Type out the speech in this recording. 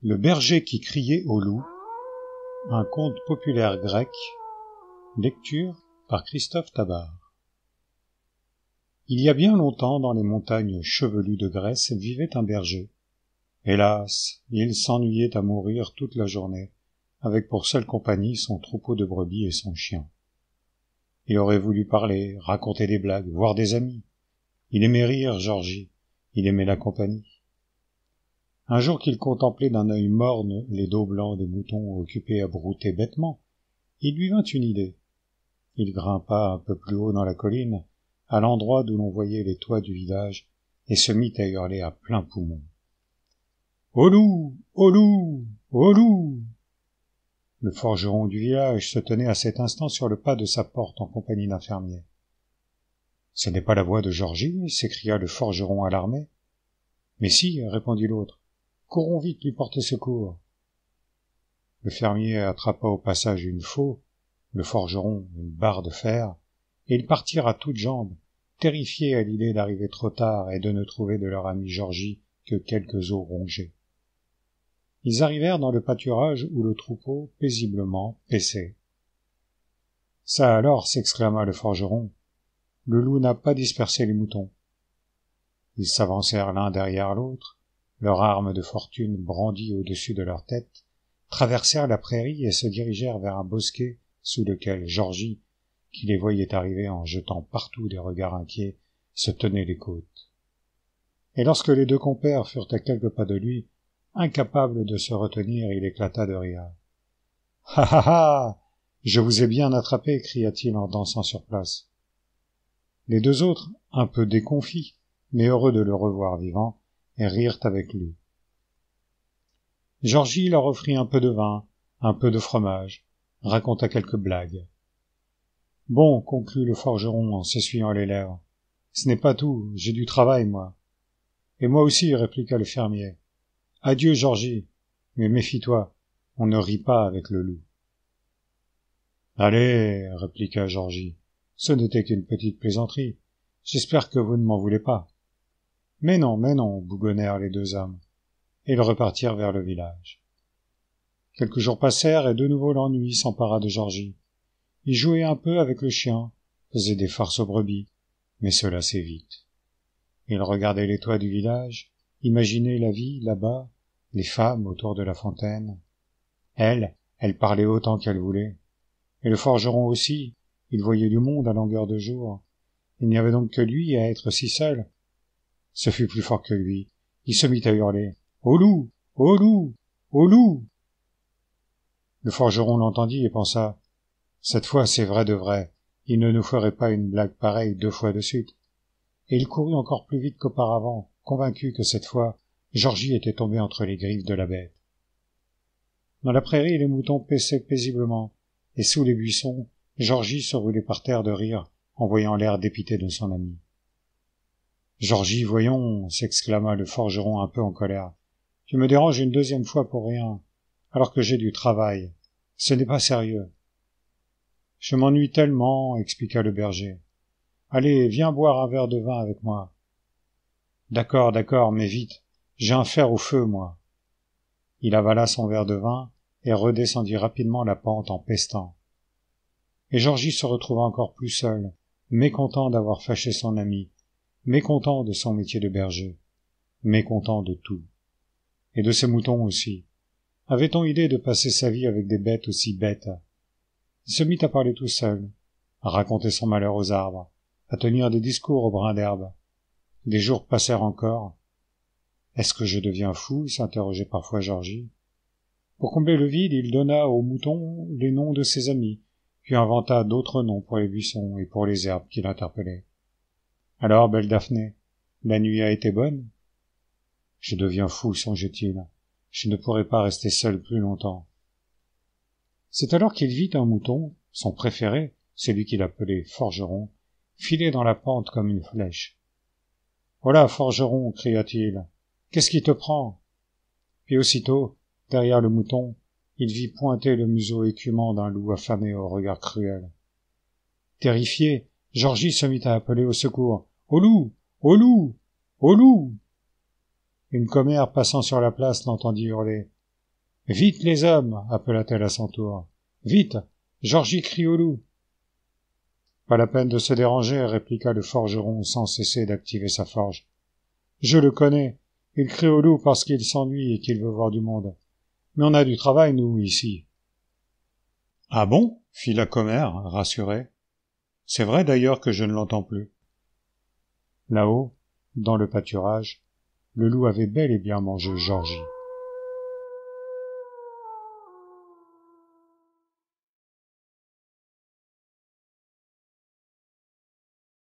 Le berger qui criait au loup, un conte populaire grec, lecture par Christophe Tabar. Il y a bien longtemps, dans les montagnes chevelues de Grèce, vivait un berger. Hélas, il s'ennuyait à mourir toute la journée, avec pour seule compagnie son troupeau de brebis et son chien. Il aurait voulu parler, raconter des blagues, voir des amis. Il aimait rire, Georgie, il aimait la compagnie. Un jour qu'il contemplait d'un œil morne les dos blancs des moutons occupés à brouter bêtement, il lui vint une idée. Il grimpa un peu plus haut dans la colline, à l'endroit d'où l'on voyait les toits du village, et se mit à hurler à plein poumon. « Au loup! Au loup! Au loup !» Le forgeron du village se tenait à cet instant sur le pas de sa porte en compagnie d'un fermier. « Ce n'est pas la voix de Georgie » s'écria le forgeron alarmé. « Mais si » répondit l'autre. « Courons vite lui porter secours. » Le fermier attrapa au passage une faux, le forgeron une barre de fer, et ils partirent à toutes jambes, terrifiés à l'idée d'arriver trop tard et de ne trouver de leur ami Georgie que quelques os rongés. Ils arrivèrent dans le pâturage où le troupeau paisiblement paissait. « Ça alors » s'exclama le forgeron, « le loup n'a pas dispersé les moutons. » Ils s'avancèrent l'un derrière l'autre, leurs armes de fortune brandies au-dessus de leur tête, traversèrent la prairie et se dirigèrent vers un bosquet sous lequel Georgie, qui les voyait arriver en jetant partout des regards inquiets, se tenait les côtes. Et lorsque les deux compères furent à quelques pas de lui, incapable de se retenir, il éclata de rire. « Ha ha ha! Je vous ai bien attrapé » cria-t-il en dansant sur place. Les deux autres, un peu déconfits, mais heureux de le revoir vivant, et rirent avec lui. Georgie leur offrit un peu de vin, un peu de fromage, raconta quelques blagues. « Bon, » conclut le forgeron en s'essuyant les lèvres, « ce n'est pas tout, j'ai du travail, moi. »« Et moi aussi, » répliqua le fermier. « Adieu, Georgie, mais méfie-toi, on ne rit pas avec le loup. »« Allez, » répliqua Georgie, « ce n'était qu'une petite plaisanterie, j'espère que vous ne m'en voulez pas. » « Mais non, bougonnèrent les deux hommes, et ils repartirent vers le village. Quelques jours passèrent, et de nouveau l'ennui s'empara de Georgie. Il jouait un peu avec le chien, faisait des farces aux brebis, mais se lassait vite. Il regardait les toits du village, imaginait la vie là-bas, les femmes autour de la fontaine. Elle parlait autant qu'elle voulait. Et le forgeron aussi, il voyait du monde à longueur de jour. Il n'y avait donc que lui à être si seul. Ce fut plus fort que lui. Il se mit à hurler. « Au loup! Au loup! Au loup !» Le forgeron l'entendit et pensa « Cette fois, c'est vrai de vrai. Il ne nous ferait pas une blague pareille 2 fois de suite. » Et il courut encore plus vite qu'auparavant, convaincu que cette fois, Georgie était tombé entre les griffes de la bête. Dans la prairie, les moutons paissaient paisiblement, et sous les buissons, Georgie se roulait par terre de rire en voyant l'air dépité de son ami. « Georgie, voyons » s'exclama le forgeron un peu en colère. « Tu me déranges une 2e fois pour rien, alors que j'ai du travail. Ce n'est pas sérieux. »« Je m'ennuie tellement, » expliqua le berger. « Allez, viens boire un verre de vin avec moi. »« D'accord, mais vite. J'ai un fer au feu, moi. » Il avala son verre de vin et redescendit rapidement la pente en pestant. Et Georgie se retrouva encore plus seul, mécontent d'avoir fâché son ami, mécontent de son métier de berger, mécontent de tout. Et de ses moutons aussi. Avait-on idée de passer sa vie avec des bêtes aussi bêtes? Il se mit à parler tout seul, à raconter son malheur aux arbres, à tenir des discours aux brins d'herbe. Des jours passèrent encore. « Est-ce que je deviens fou ?» s'interrogeait parfois Georgie. Pour combler le vide, il donna aux moutons les noms de ses amis, puis inventa d'autres noms pour les buissons et pour les herbes qui l'interpellaient. « Alors, belle Daphné, la nuit a été bonne ?»« Je deviens fou, songeait-il. Je ne pourrai pas rester seul plus longtemps. » C'est alors qu'il vit un mouton, son préféré, celui qu'il appelait forgeron, filer dans la pente comme une flèche. « Voilà, forgeron !» cria-t-il. « Qu'est-ce qui te prend ?» Puis aussitôt, derrière le mouton, il vit pointer le museau écumant d'un loup affamé au regard cruel. Terrifié, Georgie se mit à appeler au secours. « Au loup! Au loup! Au loup !» Une commère passant sur la place l'entendit hurler. « Vite, les hommes !» appela-t-elle à son tour. « Vite, Georgie crie au loup !» « Pas la peine de se déranger, » répliqua le forgeron sans cesser d'activer sa forge. « Je le connais, il crie au loup parce qu'il s'ennuie et qu'il veut voir du monde. Mais on a du travail, nous, ici. » « Ah bon ?» fit la commère, rassurée. « C'est vrai d'ailleurs que je ne l'entends plus. » Là-haut, dans le pâturage, le loup avait bel et bien mangé Georgie.